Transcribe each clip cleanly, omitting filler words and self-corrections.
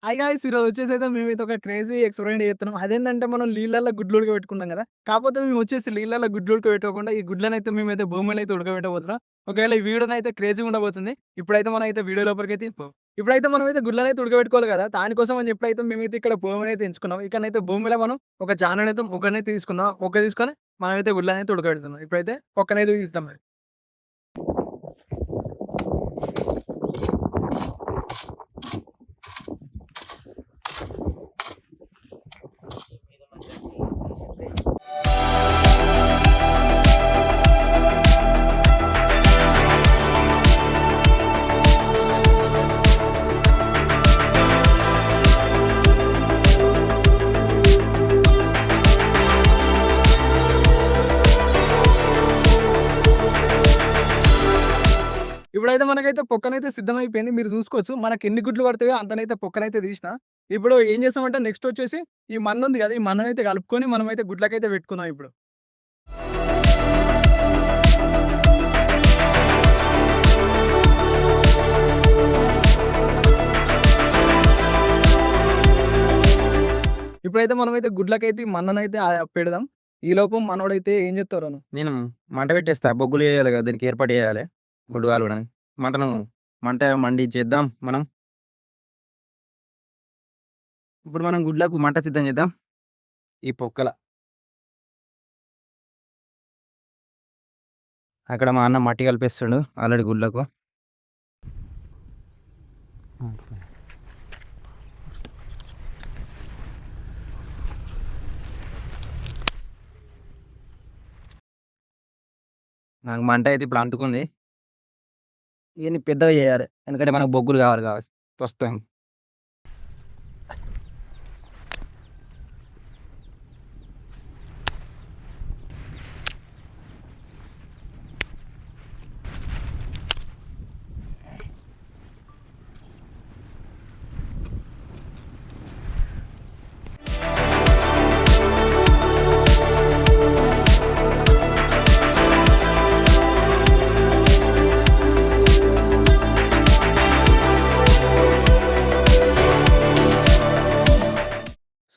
Hi guys! ఈరోజు వచ్చేసైతే మేమైతే ఒక క్రేజీ ఎక్స్‌పెరిమెంట్ చేస్తున్నాం. అదేంటంటే మనం నీళ్ళల్లో గుడ్లు ఉడకబెట్టుకుంటాం కదా! కాకపోతే మేము వచ్చేసి నీళ్ళల్లో గుడ్లు ఉడకబెట్టుకోకుండా ఈ గుడ్లనైతే మేమైతే భూమిలో అయితే ఉడకబెట్టబోతున్నాం. ఒకవేళ ఈ వీడియోనైతే క్రేజీగా ఉండబోతుంది. ఇప్పుడైతే మనమైతే వీడియో లోపలికైతే ఇప్పుడైతే మనమైతే గుడ్లనైతే ఉడకబెట్టుకోవాలి కదా! దానికోసం అని చెప్పి మేమైతే ఇక్కడ భూమినైతే ఎంచుకున్నాం. ఇక్కడనైతే భూమిలో మనం ఒక జాననైతే ముగ్గనైతే తీసుకున్నాం. ముగ్గ తీసుకొని మనమైతే గుడ్లనైతే ఉడకబెడుతున్నాం. ఇప్పుడైతే పొక్కనైతే తీద్దాం మరి. ఇప్పుడైతే మనకైతే పొక్కనైతే సిద్ధమైపోయింది. మీరు చూసుకోవచ్చు. మనకెన్ని గుడ్లు పడతాయో అంతనైతే పొక్కనైతే తీసిన. ఇప్పుడు ఏం చేసామంటే నెక్స్ట్ వచ్చేసి ఈ మన్నుంది కదా! ఈ మన్ననైతే కలుపుకొని మనమైతే గుడ్లకైతే పెట్టుకుందాం ఇప్పుడు. ఇప్పుడైతే మనమైతే గుడ్లకైతే ఈ మన్ననైతే పెడదాం. ఈలోపు మనోడైతే ఏం చేత్తారోను. నేను మంట పెట్టేస్తా. బొగ్గులు చేయాలి కదా! దీనికి ఏర్పాటు చేయాలి. గుడ్డు కాలవడానికి. మంటను మంట మండించేద్దాం మనం. ఇప్పుడు మనం గుడ్లకు మంట సిద్ధం చేద్దాం. ఈ పొక్కల అక్కడ మా అన్న మట్టి కలిపేస్తుండు ఆల్రెడీ గుడ్లకు. నాకు మంట అయితే ఇప్పుడు అంటుకుంది. ఇవన్నీ పెద్దగా చేయాలి. ఎందుకంటే మనకు బొగ్గులు కావాలి కాబట్టి ప్రస్తుతం.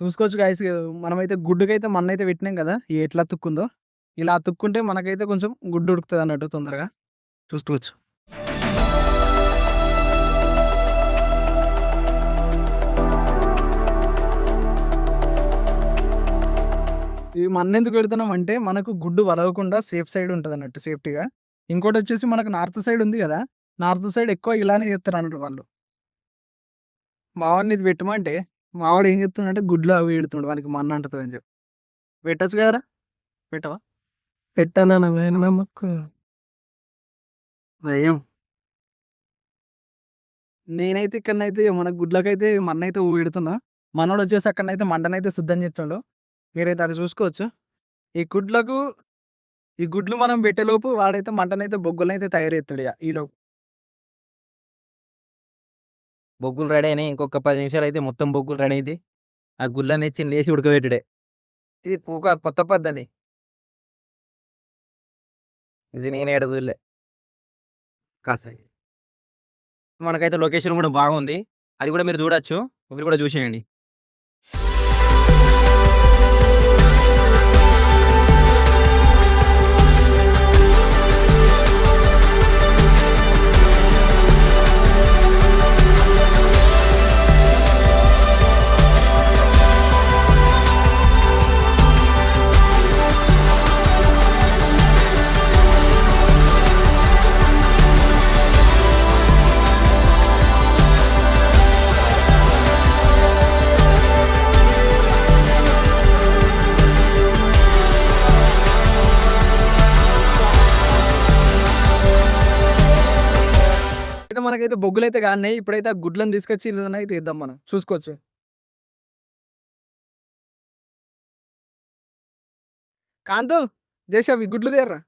చూసుకోవచ్చు గాయ్స్ మనమైతే గుడ్డుకైతే మన్నైతే పెట్టినాం కదా! ఎట్లా అతుక్కుందో. ఇలా అతుక్కుంటే మనకైతే కొంచెం గుడ్డు ఉడుకుతదన్నట్టు తొందరగా. చూసుకోవచ్చు. ఈ మన్నెందుకు పెడుతున్నాం అంటే మనకు గుడ్డు వలగకుండా సేఫ్ సైడ్ ఉంటదన్నట్టు సేఫ్టీగా. ఇంకోటొచ్చేసి మనకు నార్త్ సైడ్ ఉంది కదా! నార్త్ సైడ్ ఎక్కువ ఇలానే చేస్తారన్నట్టు వాళ్ళు. మావాడిని ఇది పెట్టమంటే మావాడు ఏం చెప్తుండంటే గుడ్లు అవి పెడుతుండు. వానికి మన్ను అంటుతదని చెప్పి. పెట్టొచ్చు కదరా! పెట్టవా? పెట్టానన్న నమ్మకు భయం. నేనైతే ఇక్కడనైతే మన గుడ్లకైతే మన్నైతే పెడుతున్నా. మనోడొచ్చేసి అక్కడనైతే మంటనైతే సిద్ధం చేస్తుండు. మీరైతే అది చూసుకోవచ్చు. ఈ గుడ్లకు ఈ గుడ్లు మనం పెట్టేలోపు వాడైతే మంటనైతే బొగ్గులనైతే తయారు చేస్తాడు ఇగ ఈలోపు. బొగ్గులు రెడీ అయినాయి. ఇంకొక 10 నిమిషాలు అయితే మొత్తం బొగ్గులు రెడీ అయిద్ది. ఆ గుడ్లను తెచ్చి లేచి ఉడకబెట్టుడే. ఇది ఒక కొత్త పద్ధతి. ఇది నేను ఏడ చూడలే. మనకైతే లొకేషన్ కూడా బాగుంది. అది కూడా మీరు చూడొచ్చు. మీరు కూడా చూసేయండి. అయితే మనకైతే బొగ్గులైతే కాలినాయి. ఇప్పుడైతే ఆ గుడ్లను తీసుకొచ్చి ఇళ్ళనైతే ఏద్దాం మనం. చూసుకోవచ్చు. కాంతు జేష్ అవి గుడ్లు తేర్రా.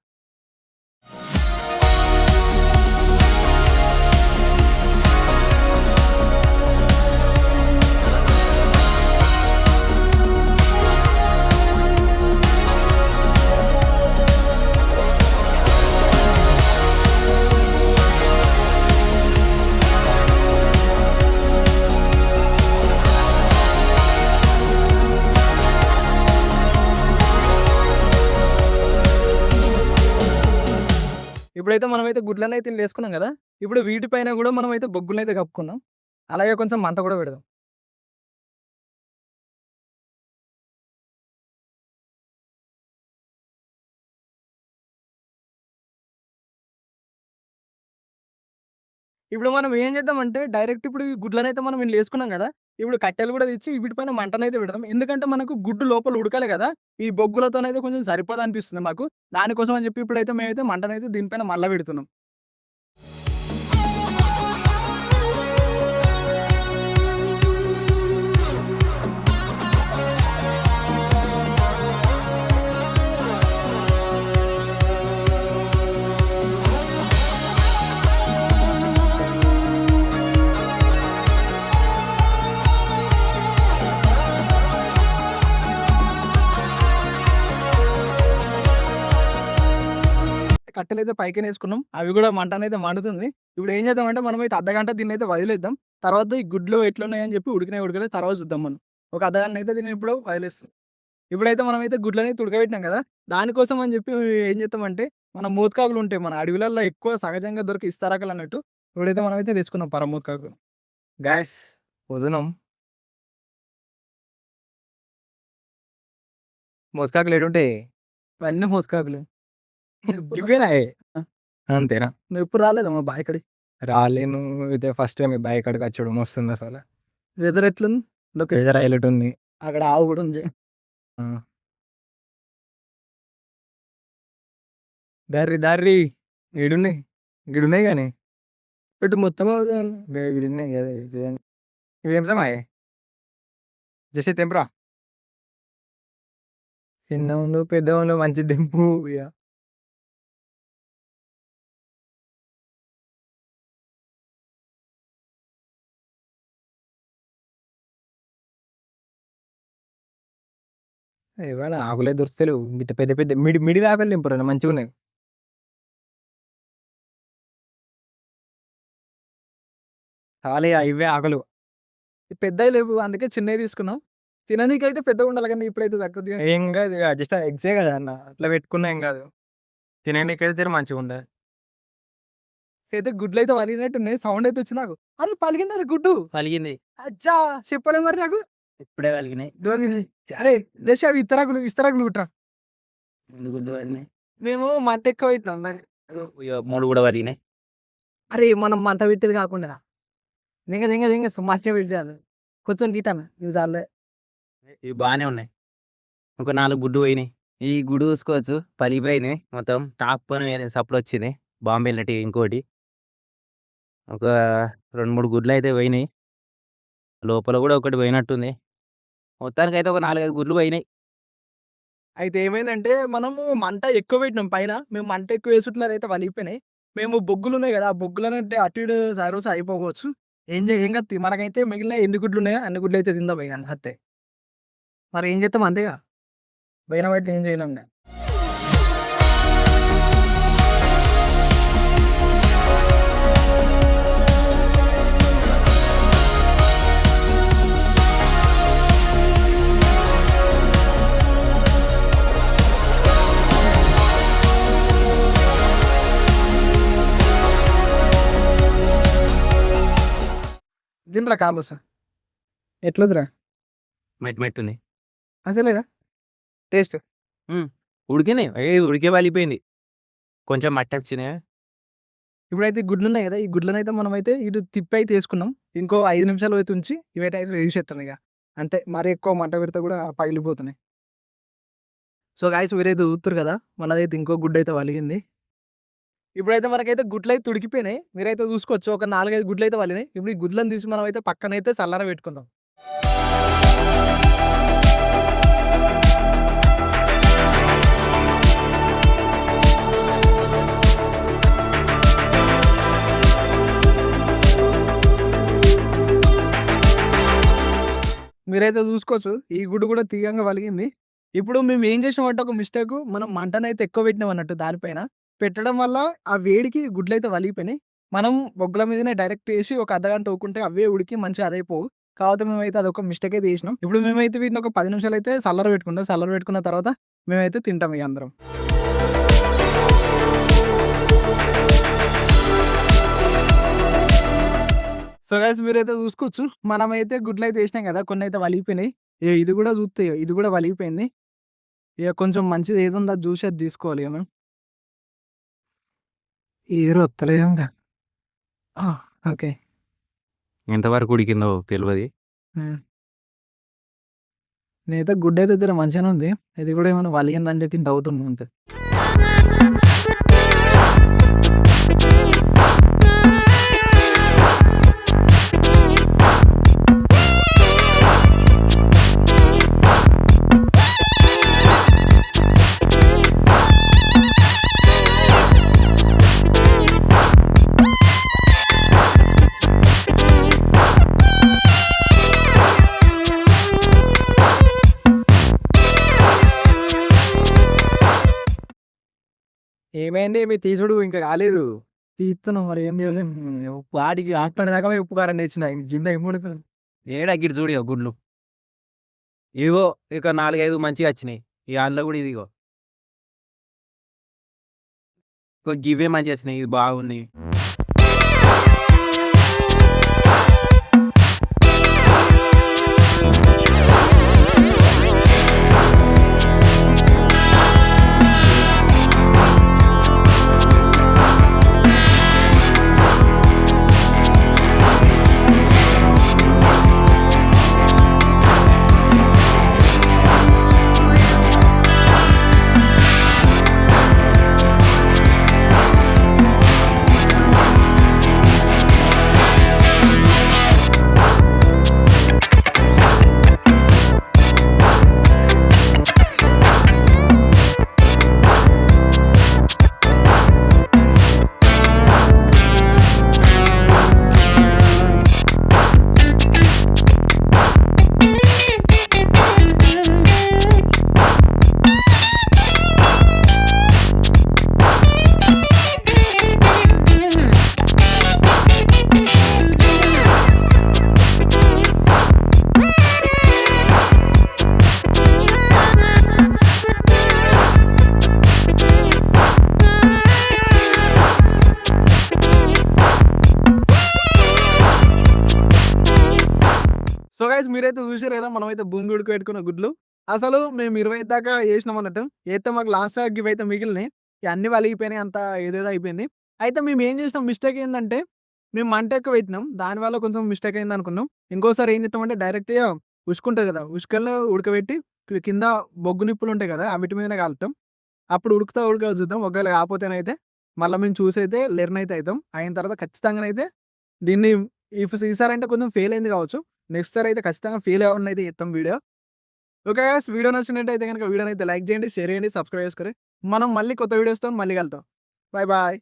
ఇప్పుడైతే మనమైతే గుడ్లనైతే ఇన్ని వేసుకున్నాం కదా! ఇప్పుడు వీటిపైన కూడా మనమైతే బొగ్గులనైతే కప్పుకుందాం. అలాగే కొంచెం మంట కూడా పెడదాం. ఇప్పుడు మనం ఏం చేద్దామంటే డైరెక్ట్ ఇప్పుడు ఈ గుడ్లనైతే మనం ఇందులో వేసుకున్నాం కదా! ఇప్పుడు కట్టెలు కూడా తెచ్చి వీటిపైన మంటనైతే పెడదాం. ఎందుకంటే మనకు గుడ్డు లోపల ఉడకాలి కదా! ఈ బొగ్గులతోనైతే కొంచెం సరిపోదనిపిస్తుంది మాకు. దానికోసం అని చెప్పి ఇప్పుడైతే మేమైతే మంటనైతే దీనిపైన మళ్ళా పెడుతున్నాం. కట్టెలైతే పైకనేసుకున్నాం. అవి కూడా మంటనైతే మండుతుంది. ఇప్పుడు ఏం చేద్దామంటే మనమైతే అర్ధగంట దీన్నైతే వదిలేద్దాం. తర్వాత ఈ గుడ్లు ఎట్లున్నాయని చెప్పి ఉడికినాయి ఉడకలేదు తర్వాత చూద్దాం మనం. ఒక అర్ధగంట అయితే దీన్ని ఇప్పుడు వదిలేస్తాం. ఇప్పుడైతే మనమైతే గుడ్లనైతే ఉడకబెట్టినాం కదా! దానికోసం అని చెప్పి ఏం చేద్దామంటే మన మోతుకాకులు ఉంటాయి. మన అడవిలల్లో ఎక్కువ సహజంగా దొరికే ఇస్తరాకులు అన్నట్టు. ఇప్పుడైతే మనమైతే తెచ్చుకున్నాం పరమోత్కాకు. గ్యాస్ వదినాం. మోసకాకులు ఎటుంటాయి? ఇవన్నీ మోతుకాకులు. ఇవేనా? అంతేనా? నువ్వు ఎప్పుడు రాలేదా మా బావి కాడికి? రాలేను. ఇదే ఫస్ట్ టైం ఈ బావి కాడికి వచ్చడం వస్తుంది అసలు. వెదర్ ఎట్లుంది? వెదర్ హైలైట్ ఉంది. అక్కడ ఆవు కూడా ఉంది. దారి ఈడున్నాయి గిడున్నాయి కానీ ఇటు మొత్తం గిడున్నాయి కదా ఇవేం సమాయే జస్ట్ తెంపురా. చిన్న పెద్ద మంచి దెంపు ఇక. ఇవాళ ఆకులే దొరుకుతలేవు. ఇంత పెద్ద పెద్ద మిడి ఆకులు దింపరు మంచిగా ఉన్నాయి. చాలే ఇవే ఆకులు. పెద్దవి లేవు అందుకే చిన్నవి తీసుకున్నాం. తిననీకైతే పెద్దగా ఉండాలి కానీ ఇప్పుడైతే తక్కువ. ఏం కాదు జస్ట్ ఎగ్సే కదా అన్న, అట్లా పెట్టుకున్నా ఏం కాదు. తిననీకైతే మంచిగా ఉండదు. అయితే గుడ్లు అయితే పలిగినట్టున్నాయి. సౌండ్ అయితే వచ్చి నాకు అరే పలిగింది గుడ్డు పలిగింది. అచ్చా చెప్పలే మరి నాకు. ఇప్పుడే పలిగినాయి. అరే దేశ అవి ఇస్తరాకులు కుట్రా. మేము మంట ఎక్కువ పెట్టినాం దానికి. 3 కూడా పలిగినాయి. అరే మనం మంట పెట్టేది కాకుండా దింగ మంచిగా పెట్టాను కొంచెం తీటాను ఇవి చాలే. ఇవి బాగానే ఉన్నాయి. ఒక 4 గుడ్డు పోయినాయి. ఈ గుడ్డు చూసుకోవచ్చు పలిగిపోయినాయి మొత్తం. టాప్ పైన సప్పుడు వచ్చింది బాంబే వెళ్ళినట్టు. ఇంకోటి ఒక 2-3 గుడ్లు అయితే పోయినాయి. లోపల కూడా ఒకటి పోయినట్టుంది. మొత్తానికి అయితే ఒక 4-5 గుడ్లు పోయినాయి. అయితే ఏమైందంటే మనము మంట ఎక్కువ పెట్టినాం పైన. మేము మంట ఎక్కువ వేసుకుంటున్నది అయితే వలిగిపోయినాయి. మేము బొగ్గులు ఉన్నాయి కదా ఆ బొగ్గులనంటే అటు ఇటు సర్వస్ అయిపోవచ్చు. ఏం కాదు మనకైతే మిగిలిన ఎన్ని గుడ్లు ఉన్నాయో అన్ని గుడ్లు అయితే తిందాం ఇక అంతే. మరి ఏం చేస్తాం అంతేగా పోయిన బట్టి ఏం చేయలేం. దీంట్లో కాదు సార్ ఎట్లుదిరా మెట్టుంది అసలేదా టేస్ట్ ఉడికినాయి. ఉడికే పలిపోయింది. కొంచెం మట్టి వచ్చినాయి. ఇప్పుడైతే గుడ్లు ఉన్నాయి కదా ఈ గుడ్లనైతే మనం అయితే ఇటు తిప్పి అయితే వేసుకున్నాం. ఇంకో 5 నిమిషాలు అయితే ఉంచి ఇవైతే వేసేస్తాను ఇక అంతే. మరి ఎక్కువ మంట పెడితే కూడా పగిలిపోతున్నాయి. సో గాయస్ మీరైతే ఊతురు కదా మనదైతే ఇంకో గుడ్డు అయితే వలిగింది. ఇప్పుడైతే మనకైతే గుడ్లు అయితే ఉడికిపోయినాయి. మీరైతే చూసుకోవచ్చు ఒక 4-5 గుడ్లు అయితే వలినాయి. ఇప్పుడు ఈ గుడ్లను తీసి మనం అయితే పక్కనైతే చల్లార పెట్టుకుందాం. మీరైతే చూసుకోవచ్చు ఈ గుడ్డు కూడా తీయంగా వలిగింది. ఇప్పుడు మేము ఏం చేసినామంటే ఒక మిస్టేక్ మనం మంటనైతే ఎక్కువ పెట్టినాం అన్నట్టు దానిపైన పెట్టడం వల్ల ఆ వేడికి గుడ్లయితే వలిగిపోయినాయి. మనం బొగ్గుల మీదనే డైరెక్ట్ వేసి ఒక అర్ధగంట ఊకుంటే అవే ఉడికి మంచిగా అదైపోవు. కాకపోతే మేమైతే అదొక మిస్టేక్ అయితే చేసినాం. ఇప్పుడు మేమైతే వీటిని ఒక 10 నిమిషాలు అయితే చల్లర పెట్టుకుంటాం. చల్లర పెట్టుకున్న తర్వాత మేమైతే తింటాం ఇక అందరం. సో గైస్ మీరైతే చూసుకోవచ్చు. మనమైతే గుడ్లయితే ఏసినాం కదా! కొన్నైతే వలిగిపోయినాయి. ఇది కూడా చూస్తే ఇది కూడా వలిగిపోయింది. ఇక కొంచెం మంచిది ఏదుందో అది చూసి అది తీసుకోవాలి ఇక మనం. ఏరు వత్తలేదంగా. ఓకే. ఎంతవరకు ఉడికిందో తెలవది. నేనైతే గుడ్డయితే జర మంచిగానే ఉంది. ఇది కూడా ఏమైనా వలిగిందని చెప్పి డౌట్ ఉంది అంతే. ఏమైంది మీ తీసుడు ఇంకా కాలేదు. తీస్తున్నాం మరి ఏం చేయలేం. వాడికి ఆకపడేదాకా ఉప్పు కారం తెచ్చిన జింద ఏముడుతుంది. ఏడా గిటు చూడు ఇగో గుడ్లు. ఇగో ఇక 4, 5 మంచిగా వచ్చినాయి. ఈ అందులో కూడా ఇదిగో. గివే మంచిగా వచ్చినాయి. ఇవి బాగున్నాయి. సో గైస్ మీరైతే చూసారు కదా మనమైతే భూమి ఉడకబెట్టుకున్న గుడ్లు. అసలు మేము 20 దాకా చేసినాం అన్నట్టు. అయితే మాకు లాస్ట్‌గా గివైతే మిగిలినాయి. అన్నీ వలిగిపోయినాయి. అంతా ఏదేదో అయిపోయింది. అయితే మేము ఏం చేసినాం మిస్టేక్ ఏందంటే మేము మంట ఎక్కువ పెట్టినాం. దానివల్ల కొంచెం మిస్టేక్ అయింది అనుకున్నాం. ఇంకోసారి ఏం చేస్తామంటే డైరెక్ట్‌గా ఉసుకుంటది కదా! ఉసుకలో ఉడకబెట్టి కింద బొగ్గు నిప్పులు ఉంటాయి కదా! అవిటి మీదనే కాలుతాం. అప్పుడు ఉడకదో చూద్దాం. ఒకవేళ కాకపోతేనైతే మళ్ళీ మేము చూసైతే లెర్న్ అయితే అయితాం. అయిన తర్వాత ఖచ్చితంగానైతే దీన్ని ఈసారి అంటే కొంచెం ఫెయిల్ అయింది కావచ్చు. నెక్స్ట్ సారి అయితే ఖచ్చితంగా ఫెయిల్ అవ్వకుండా అయితే చేస్తాం వీడియో. ఓకే గైస్ వీడియో నచ్చినట్టయితే గనుక వీడియోనైతే లైక్ చేయండి, షేర్ చేయండి, సబ్స్క్రైబ్ చేసుకోండి. మనం మళ్ళీ కొత్త వీడియోస్‌తో మళ్ళీ కలుద్దాం. Bye bye.